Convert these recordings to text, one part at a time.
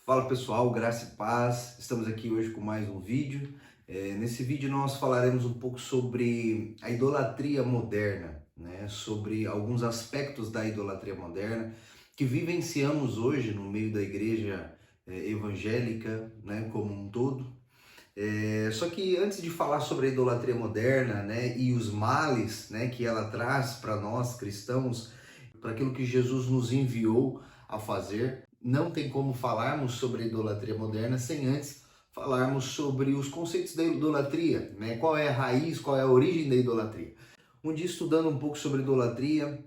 Fala pessoal, graça e paz. Estamos aqui hoje com mais um vídeo. Nesse vídeo nós falaremos um pouco sobre a idolatria moderna, né? Sobre alguns aspectos da idolatria moderna que vivenciamos hoje no meio da igreja evangélica, né? Como um todo. Só que antes de falar sobre a idolatria moderna, né? E os males, né? Que ela traz para nós cristãos, para aquilo que Jesus nos enviou a fazer. Não tem como falarmos sobre a idolatria moderna sem antes falarmos sobre os conceitos da idolatria, né? Qual é a raiz, qual é a origem da idolatria. Um dia estudando um pouco sobre idolatria,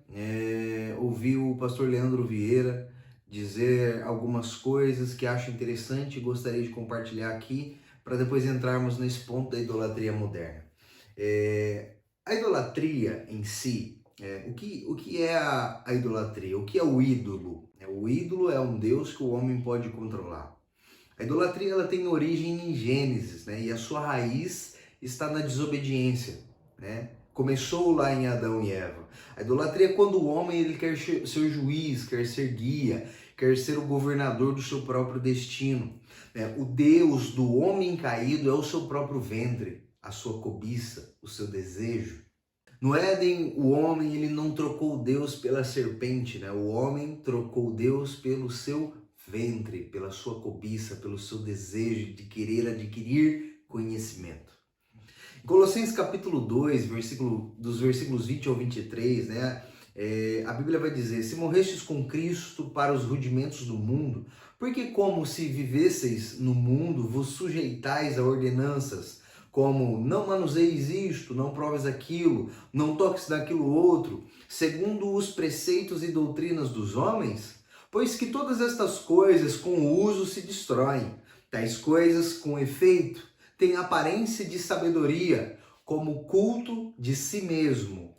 ouvi o pastor Leandro Vieira dizer algumas coisas que acho interessante e gostaria de compartilhar aqui para depois entrarmos nesse ponto da idolatria moderna. A idolatria em si, o que é a idolatria? O que é o ídolo? O ídolo é um Deus que o homem pode controlar. A idolatria ela tem origem em Gênesis, né? E a sua raiz está na desobediência, né? Começou lá em Adão e Eva. A idolatria é quando o homem ele quer ser juiz, quer ser guia, quer ser o governador do seu próprio destino, né? O Deus do homem caído é o seu próprio ventre, a sua cobiça, o seu desejo. No Éden, o homem ele não trocou Deus pela serpente, né? O homem trocou Deus pelo seu ventre, pela sua cobiça, pelo seu desejo de querer adquirir conhecimento. Em Colossenses capítulo 2, dos versículos 20 ao 23, né? A Bíblia vai dizer: se morrestes com Cristo para os rudimentos do mundo, porque como se vivesseis no mundo, vos sujeitais a ordenanças, como não manuseis isto, não proves aquilo, não toques daquilo outro, segundo os preceitos e doutrinas dos homens? Pois que todas estas coisas com o uso se destroem, tais coisas com efeito têm aparência de sabedoria, como culto de si mesmo,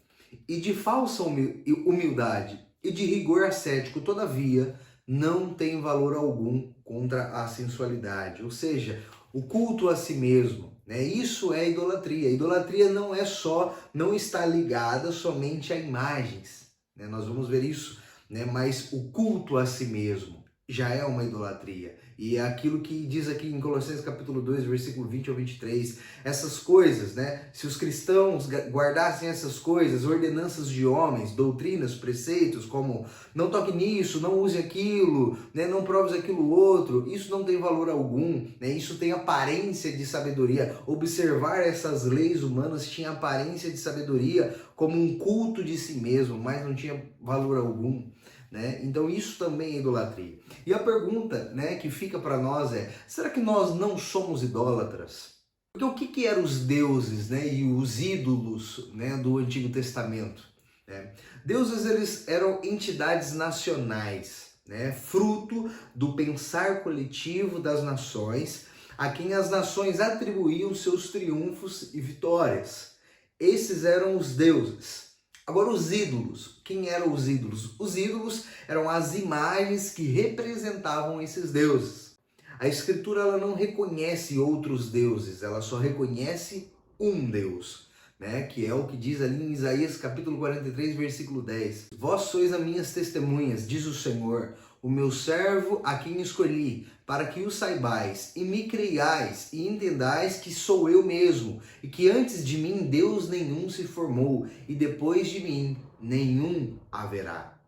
e de falsa humildade, e de rigor ascético, todavia, não tem valor algum contra a sensualidade. Ou seja, o culto a si mesmo, né? Isso é idolatria. A idolatria não está ligada somente a imagens, né? Nós vamos ver isso, né? Mas o culto a si mesmo já é uma idolatria. E é aquilo que diz aqui em Colossenses capítulo 2, versículo 20 ao 23, essas coisas, né? Se os cristãos guardassem essas coisas, ordenanças de homens, doutrinas, preceitos, como não toque nisso, não use aquilo, né? Não proves aquilo outro, isso não tem valor algum, né? Isso tem aparência de sabedoria. Observar essas leis humanas tinha aparência de sabedoria, como um culto de si mesmo, mas não tinha valor algum. Né? Então isso também é idolatria. E a pergunta, né, que fica para nós é: será que nós não somos idólatras? Porque o que eram os deuses, né, e os ídolos, né, do Antigo Testamento? Né? Deuses eles eram entidades nacionais, né, fruto do pensar coletivo das nações, a quem as nações atribuíam seus triunfos e vitórias. Esses eram os deuses. Agora, os ídolos. Quem eram os ídolos? Os ídolos eram as imagens que representavam esses deuses. A Escritura ela não reconhece outros deuses, ela só reconhece um Deus, né? Que é o que diz ali em Isaías capítulo 43, versículo 10. Vós sois as minhas testemunhas, diz o Senhor, o meu servo a quem escolhi, para que o saibais e me creiais e entendais que sou eu mesmo, e que antes de mim Deus nenhum se formou, e depois de mim nenhum haverá.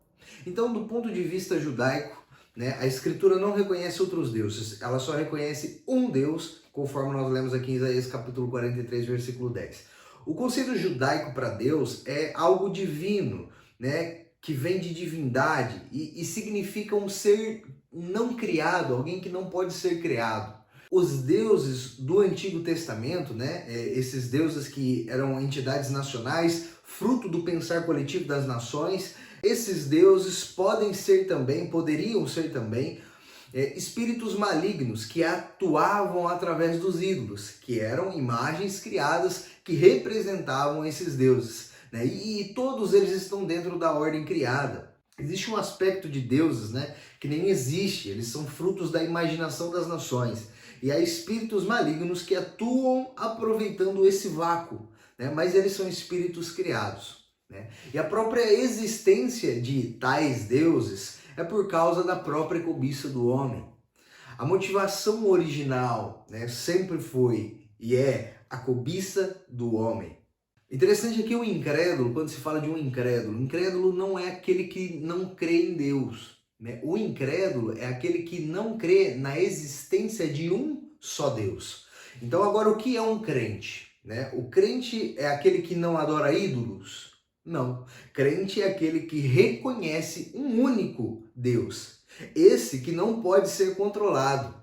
Então, do ponto de vista judaico, né, a Escritura não reconhece outros deuses, ela só reconhece um Deus, conforme nós lemos aqui em Isaías capítulo 43, versículo 10. O conceito judaico para Deus é algo divino, né, que vem de divindade e significa um ser não criado, alguém que não pode ser criado. Os deuses do Antigo Testamento, né, esses deuses que eram entidades nacionais, fruto do pensar coletivo das nações, esses deuses poderiam ser também espíritos malignos que atuavam através dos ídolos, que eram imagens criadas que representavam esses deuses, né? E todos eles estão dentro da ordem criada. Existe um aspecto de deuses, né, que nem existe, eles são frutos da imaginação das nações. E há espíritos malignos que atuam aproveitando esse vácuo, né, mas eles são espíritos criados. Né? E a própria existência de tais deuses é por causa da própria cobiça do homem. A motivação original, né, sempre foi e é a cobiça do homem. Interessante é que o incrédulo, quando se fala de um incrédulo não é aquele que não crê em Deus, né? O incrédulo é aquele que não crê na existência de um só Deus. Então agora o que é um crente? Né? O crente é aquele que não adora ídolos? Não. Crente é aquele que reconhece um único Deus. Esse que não pode ser controlado.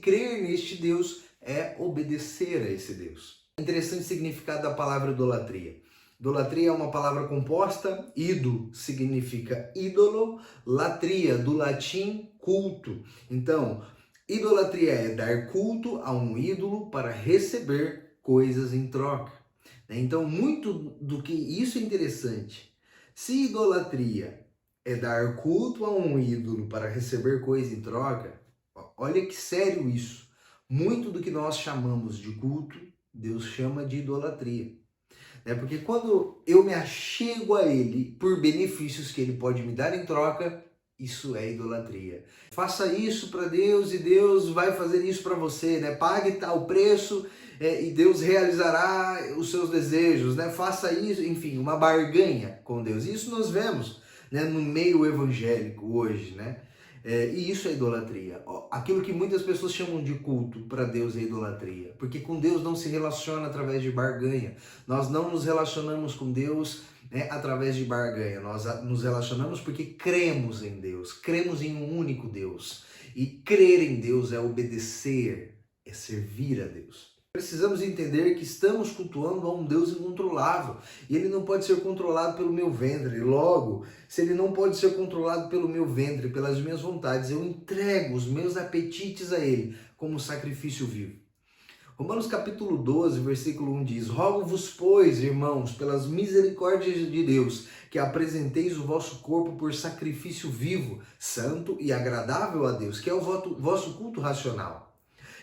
Crer neste Deus é obedecer a esse Deus. Interessante significado da palavra idolatria. Idolatria é uma palavra composta, ido significa ídolo, latria, do latim culto. Então, idolatria é dar culto a um ídolo para receber coisas em troca. Então, muito do que isso é interessante. Se idolatria é dar culto a um ídolo para receber coisa em troca, olha que sério isso. Muito do que nós chamamos de culto, Deus chama de idolatria. Porque quando eu me achego a Ele por benefícios que Ele pode me dar em troca, isso é idolatria. Faça isso para Deus e Deus vai fazer isso para você, né? Pague tal preço e Deus realizará os seus desejos, né? Faça isso, enfim, uma barganha com Deus. Isso nós vemos, né, no meio evangélico hoje, né? E isso é idolatria. Aquilo que muitas pessoas chamam de culto para Deus é idolatria. Porque com Deus não se relaciona através de barganha. Nós não nos relacionamos com Deus, né, através de barganha. Nós nos relacionamos porque cremos em Deus. Cremos em um único Deus. E crer em Deus é obedecer, é servir a Deus. Precisamos entender que estamos cultuando a um Deus incontrolável e ele não pode ser controlado pelo meu ventre. Logo, se ele não pode ser controlado pelo meu ventre, pelas minhas vontades, eu entrego os meus apetites a ele como sacrifício vivo. Romanos capítulo 12, versículo 1 diz: Rogo-vos, pois, irmãos, pelas misericórdias de Deus, que apresenteis o vosso corpo por sacrifício vivo, santo e agradável a Deus, que é o vosso culto racional.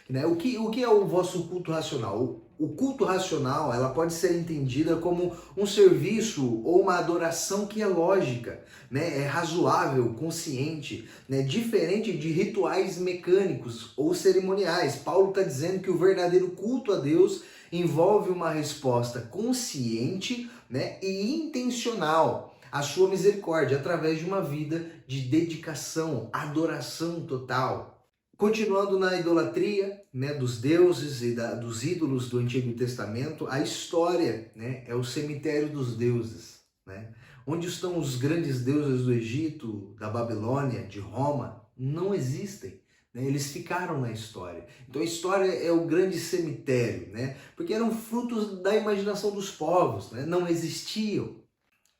Né? O que é o vosso culto racional? O culto racional, ela pode ser entendida como um serviço ou uma adoração que é lógica, né? É razoável, consciente, né? Diferente de rituais mecânicos ou cerimoniais. Paulo está dizendo que o verdadeiro culto a Deus envolve uma resposta consciente, né, e intencional à sua misericórdia, através de uma vida de dedicação, adoração total. Continuando na idolatria, né, dos deuses e dos ídolos do Antigo Testamento, a história, né, é o cemitério dos deuses. Né? Onde estão os grandes deuses do Egito, da Babilônia, de Roma? Não existem. Né? Eles ficaram na história. Então a história é o grande cemitério, né? Porque eram frutos da imaginação dos povos, né? Não existiam.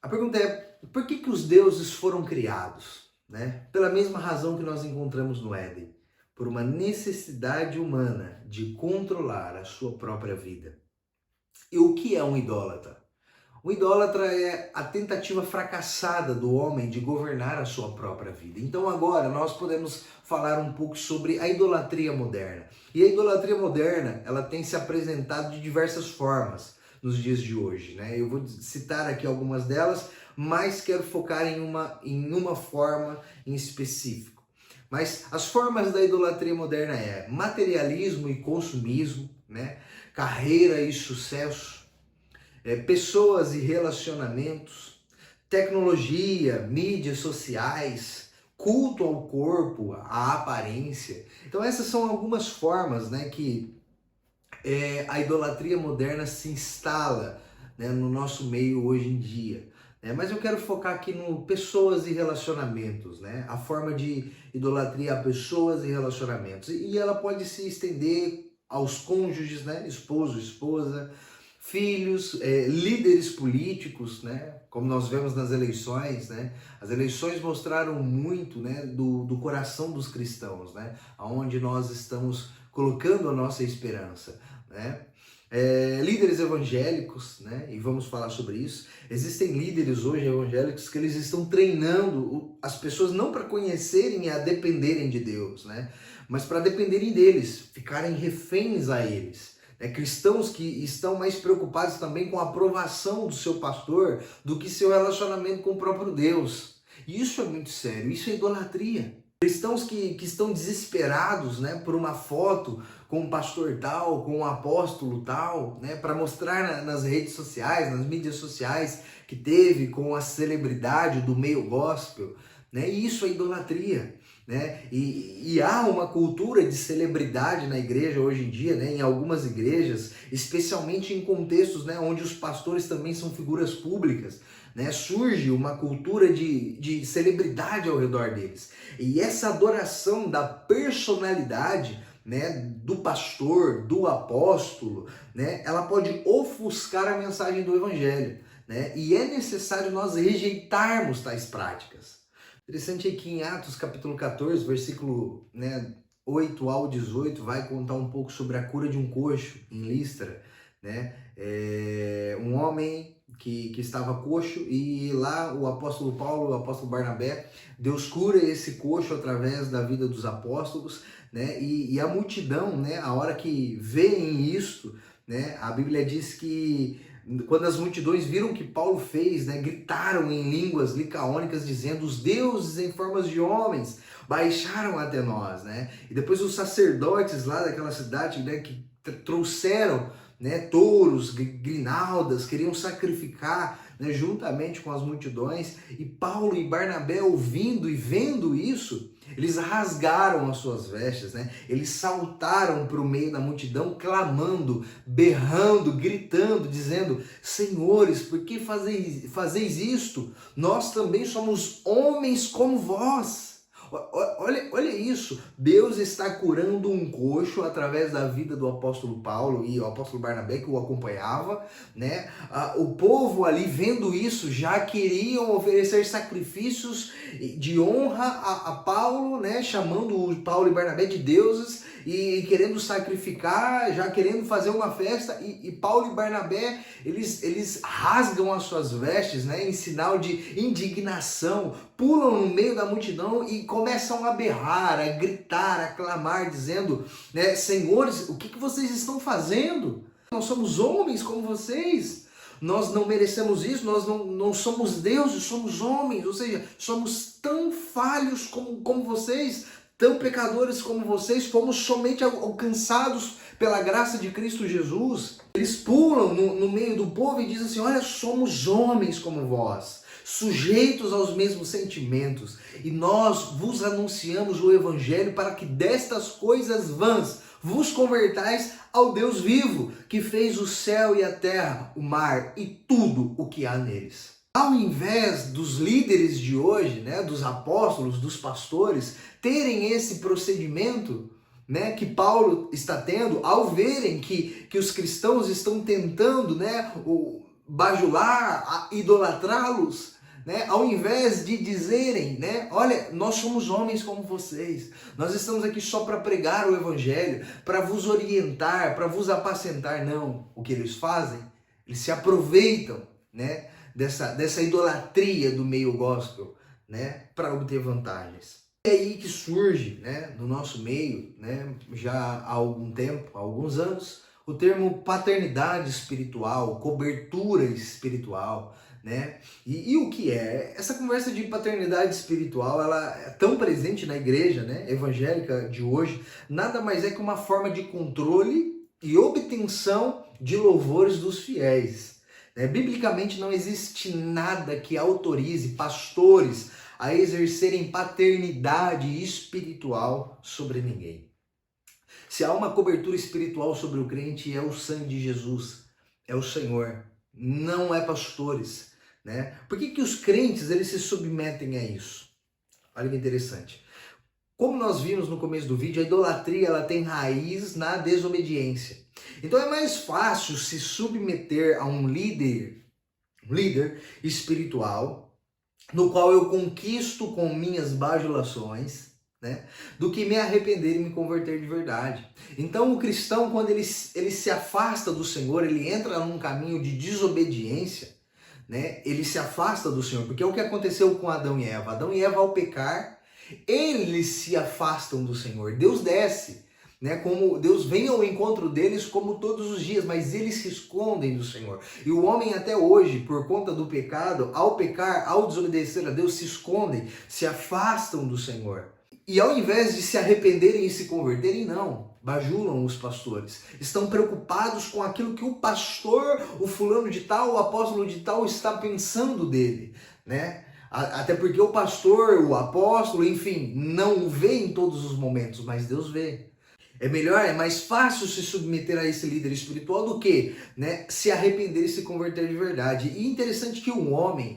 A pergunta é, por que os deuses foram criados? Né? Pela mesma razão que nós encontramos no Éden. Por uma necessidade humana de controlar a sua própria vida. E o que é um idólatra? O idólatra é a tentativa fracassada do homem de governar a sua própria vida. Então agora nós podemos falar um pouco sobre a idolatria moderna. E a idolatria moderna, ela tem se apresentado de diversas formas nos dias de hoje. Né? Eu vou citar aqui algumas delas, mas quero focar em uma forma em específico. Mas as formas da idolatria moderna é materialismo e consumismo, né? Carreira e sucesso, pessoas e relacionamentos, tecnologia, mídias sociais, culto ao corpo, à aparência. Então essas são algumas formas, né, que a idolatria moderna se instala, né, no nosso meio hoje em dia. Mas eu quero focar aqui no pessoas e relacionamentos, né? A forma de idolatria a pessoas e relacionamentos. E ela pode se estender aos cônjuges, né? Esposo, esposa, filhos, líderes políticos, né? Como nós vemos nas eleições, né? As eleições mostraram muito, né, do coração dos cristãos, né? Onde nós estamos colocando a nossa esperança, né? Líderes evangélicos, né? E vamos falar sobre isso. Existem líderes hoje evangélicos que eles estão treinando as pessoas não para conhecerem e a dependerem de Deus, né? Mas para dependerem deles, ficarem reféns a eles. Cristãos que estão mais preocupados também com a aprovação do seu pastor do que seu relacionamento com o próprio Deus. E isso é muito sério, isso é idolatria. Cristãos que estão desesperados, né, por uma foto com um pastor tal, com um apóstolo tal, né, para mostrar nas redes sociais, nas mídias sociais que teve com a celebridade do meio gospel, né? E isso é idolatria, né? E há uma cultura de celebridade na igreja hoje em dia, né, em algumas igrejas, especialmente em contextos, né, onde os pastores também são figuras públicas, né? Surge uma cultura de celebridade ao redor deles. E essa adoração da personalidade, né, do pastor, do apóstolo, né, ela pode ofuscar a mensagem do evangelho, né? E é necessário nós rejeitarmos tais práticas. Interessante é que em Atos capítulo 14, versículo, né, 8 ao 18, vai contar um pouco sobre a cura de um coxo em Listra, né? Um homem que estava coxo, e lá o apóstolo Paulo, o apóstolo Barnabé, Deus cura esse coxo através da vida dos apóstolos, né? E a multidão, né, a hora que veem isto, né, a Bíblia diz que quando as multidões viram o que Paulo fez, né, gritaram em línguas licaônicas dizendo: os deuses em formas de homens baixaram até nós, né? E depois os sacerdotes lá daquela cidade, né, que trouxeram, né, touros, grinaldas, queriam sacrificar, né, juntamente com as multidões. E Paulo e Barnabé, ouvindo e vendo isso, eles rasgaram as suas vestes, né? Eles saltaram para o meio da multidão, clamando, berrando, gritando, dizendo: senhores, por que fazeis isto? Nós também somos homens como vós. Olha isso, Deus está curando um coxo através da vida do apóstolo Paulo e o apóstolo Barnabé, que o acompanhava, né? O povo ali, vendo isso, já queriam oferecer sacrifícios de honra a Paulo, né? Chamando o Paulo e Barnabé de deuses e querendo sacrificar, já querendo fazer uma festa. E Paulo e Barnabé, eles rasgam as suas vestes, né, em sinal de indignação, pulam no meio da multidão e começam a berrar, a gritar, a clamar, dizendo, né: senhores, o que vocês estão fazendo? Nós somos homens como vocês. Nós não merecemos isso, nós não somos deuses, somos homens, ou seja, somos tão falhos como vocês, tão pecadores como vocês, fomos somente alcançados pela graça de Cristo Jesus. Eles pulam no meio do povo e dizem assim: olha, somos homens como vós, sujeitos aos mesmos sentimentos, e nós vos anunciamos o evangelho para que destas coisas vãs vos convertais ao Deus vivo, que fez o céu e a terra, o mar e tudo o que há neles. Ao invés dos líderes de hoje, né, dos apóstolos, dos pastores, terem esse procedimento, né, que Paulo está tendo, ao verem que os cristãos estão tentando, né, bajular, idolatrá-los, né, ao invés de dizerem, né, olha, nós somos homens como vocês, nós estamos aqui só para pregar o evangelho, para vos orientar, para vos apacentar. Não, o que eles fazem? Eles se aproveitam, né, dessa idolatria do meio gospel, né, para obter vantagens. É aí que surge, né, no nosso meio, né, já há algum tempo, há alguns anos, o termo paternidade espiritual, cobertura espiritual, né? E o que é? Essa conversa de paternidade espiritual, ela é tão presente na igreja, né, evangélica de hoje, nada mais é que uma forma de controle e obtenção de louvores dos fiéis. Biblicamente não existe nada que autorize pastores a exercerem paternidade espiritual sobre ninguém. Se há uma cobertura espiritual sobre o crente, é o sangue de Jesus, é o Senhor, não é pastores, né? Por que os crentes eles se submetem a isso? Olha que interessante. Como nós vimos no começo do vídeo, a idolatria ela tem raiz na desobediência. Então é mais fácil se submeter a um líder espiritual, no qual eu conquisto com minhas bajulações, né, do que me arrepender e me converter de verdade. Então o cristão, quando ele se afasta do Senhor, ele entra num caminho de desobediência, né, ele se afasta do Senhor, porque é o que aconteceu com Adão e Eva. Adão e Eva, ao pecar, eles se afastam do Senhor. Deus desce, né, como Deus vem ao encontro deles como todos os dias, mas eles se escondem do Senhor. E o homem até hoje, por conta do pecado, ao pecar, ao desobedecer a Deus, se escondem, se afastam do Senhor. E ao invés de se arrependerem e se converterem, não, bajulam os pastores. Estão preocupados com aquilo que o pastor, o fulano de tal, o apóstolo de tal está pensando dele, né? Até porque o pastor, o apóstolo, enfim, não o vê em todos os momentos, mas Deus vê. É melhor, é mais fácil se submeter a esse líder espiritual do que, né, se arrepender e se converter de verdade. E interessante que o homem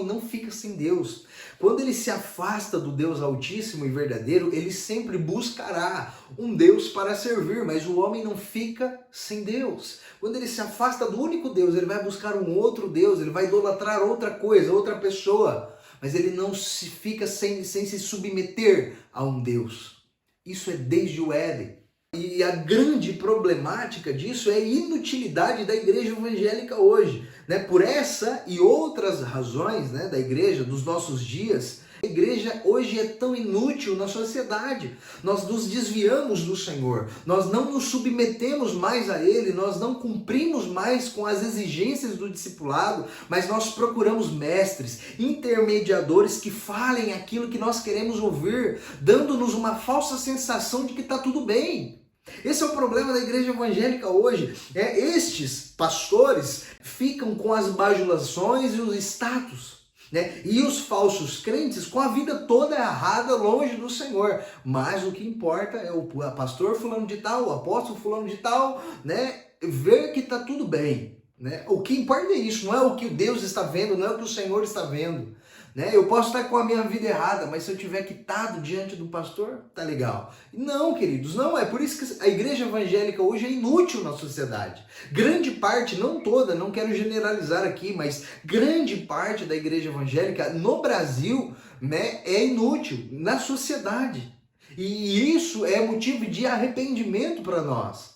não fica sem Deus. Quando ele se afasta do Deus Altíssimo e verdadeiro, ele sempre buscará um Deus para servir, mas o homem não fica sem Deus. Quando ele se afasta do único Deus, ele vai buscar um outro Deus, ele vai idolatrar outra coisa, outra pessoa, mas ele não se fica sem se submeter a um Deus. Isso é desde o Éden. E a grande problemática disso é a inutilidade da igreja evangélica hoje, né? Por essa e outras razões, né, da igreja dos nossos dias, a igreja hoje é tão inútil na sociedade. Nós nos desviamos do Senhor, nós não nos submetemos mais a Ele, nós não cumprimos mais com as exigências do discipulado, mas nós procuramos mestres, intermediadores que falem aquilo que nós queremos ouvir, dando-nos uma falsa sensação de que está tudo bem. Esse é o problema da igreja evangélica hoje. Estes pastores ficam com as bajulações e os status, né? E os falsos crentes com a vida toda errada longe do Senhor. Mas o que importa é o pastor fulano de tal, o apóstolo fulano de tal, né? Ver que está tudo bem, né? O que importa é isso, não é o que Deus está vendo, não é o que o Senhor está vendo. Né? Eu posso estar com a minha vida errada, mas se eu tiver quitado diante do pastor, tá legal. Não, queridos, não é por isso que a igreja evangélica hoje é inútil na sociedade. Grande parte, não toda, não quero generalizar aqui, mas grande parte da igreja evangélica no Brasil, né, é inútil na sociedade. E isso é motivo de arrependimento para nós.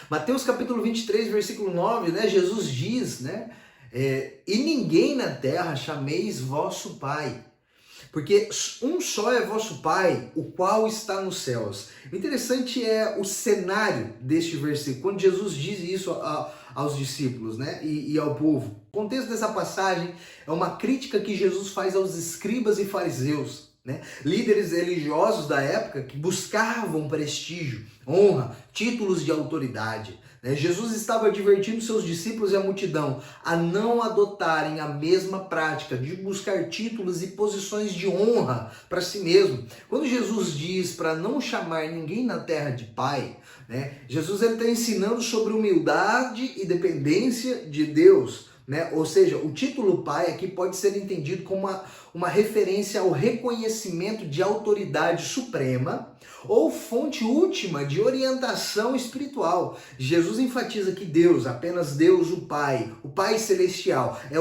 Mateus capítulo 23, versículo 9, né, Jesus diz, né? E ninguém na terra chameis vosso Pai, porque um só é vosso Pai, o qual está nos céus. O interessante é o cenário deste versículo, quando Jesus diz isso aos discípulos, né, e ao povo. O contexto dessa passagem é uma crítica que Jesus faz aos escribas e fariseus, né, líderes religiosos da época que buscavam prestígio, honra, títulos de autoridade. Jesus estava advertindo seus discípulos e a multidão a não adotarem a mesma prática de buscar títulos e posições de honra para si mesmo. Quando Jesus diz para não chamar ninguém na terra de pai, né, Jesus está ensinando sobre humildade e dependência de Deus. Né? Ou seja, o título pai aqui pode ser entendido como uma referência ao reconhecimento de autoridade suprema ou fonte última de orientação espiritual. Jesus enfatiza que Deus, apenas Deus, o Pai Celestial, é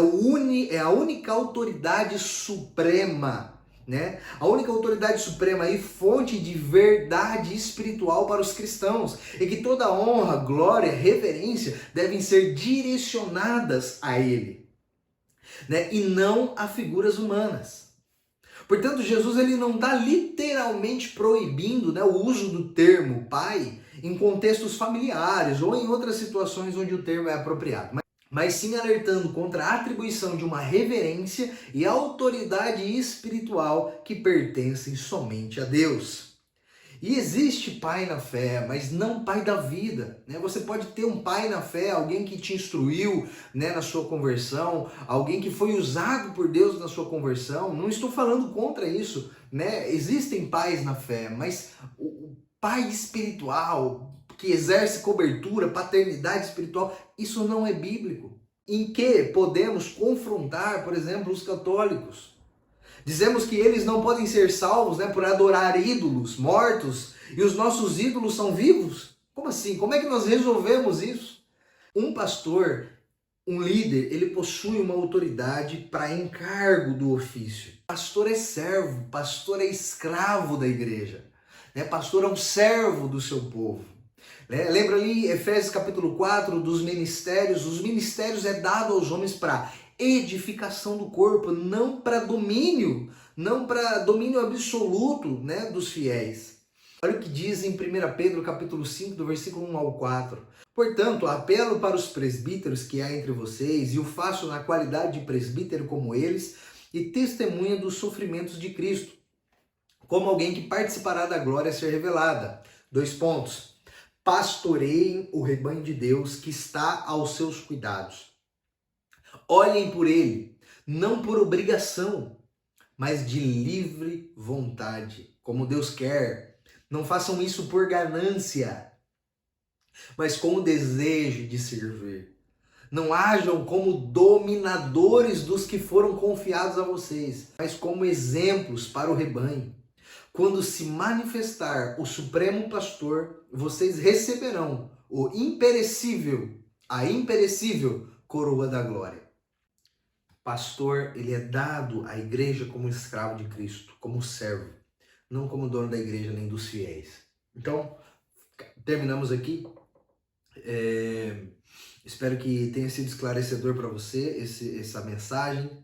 a única autoridade suprema. Né? A única autoridade suprema e fonte de verdade espiritual para os cristãos, e que toda honra, glória, reverência devem ser direcionadas a Ele, né? E não a figuras humanas. Portanto, Jesus ele não está literalmente proibindo, né, o uso do termo pai em contextos familiares ou em outras situações onde o termo é apropriado, mas sim alertando contra a atribuição de uma reverência e autoridade espiritual que pertencem somente a Deus. E existe pai na fé, mas não pai da vida, né? Você pode ter um pai na fé, alguém que te instruiu, né, na sua conversão, alguém que foi usado por Deus na sua conversão. Não estou falando contra isso, né? Existem pais na fé, mas o pai espiritual que exerce cobertura, paternidade espiritual, isso não é bíblico. Em que podemos confrontar, por exemplo, os católicos. Dizemos que eles não podem ser salvos, né, por adorar ídolos mortos e os nossos ídolos são vivos? Como assim? Como é que nós resolvemos isso? Um pastor, um líder, ele possui uma autoridade para encargo do ofício. Pastor é servo, pastor é escravo da igreja, né? Pastor é um servo do seu povo. Lembra ali Efésios capítulo 4 dos ministérios? Os ministérios é dado aos homens para edificação do corpo, não para domínio, absoluto, né, dos fiéis. Olha o que diz em 1 Pedro capítulo 5, do versículo 1 ao 4. Portanto, apelo para os presbíteros que há entre vocês, e o faço na qualidade de presbítero como eles, e testemunha dos sofrimentos de Cristo, como alguém que participará da glória a ser revelada. 2 pontos. Pastoreiem o rebanho de Deus que está aos seus cuidados. Olhem por ele, não por obrigação, mas de livre vontade, como Deus quer. Não façam isso por ganância, mas com o desejo de servir. Não hajam como dominadores dos que foram confiados a vocês, mas como exemplos para o rebanho. Quando se manifestar o Supremo Pastor, vocês receberão a imperecível coroa da glória. Pastor, ele é dado à igreja como escravo de Cristo, como servo, não como dono da igreja nem dos fiéis. Então, terminamos aqui. Espero que tenha sido esclarecedor para você essa mensagem.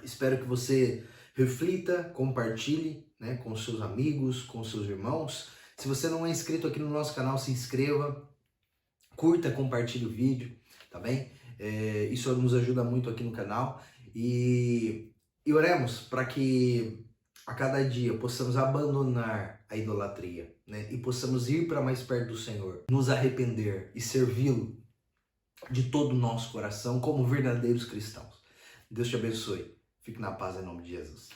Espero que você reflita, compartilhe, né, com seus amigos, com seus irmãos. Se você não é inscrito aqui no nosso canal, se inscreva, curta, compartilhe o vídeo, tá bem? Isso nos ajuda muito aqui no canal. E oremos para que a cada dia possamos abandonar a idolatria, né? E possamos ir para mais perto do Senhor, nos arrepender e servi-lo de todo o nosso coração como verdadeiros cristãos. Deus te abençoe. Fique na paz em nome de Jesus.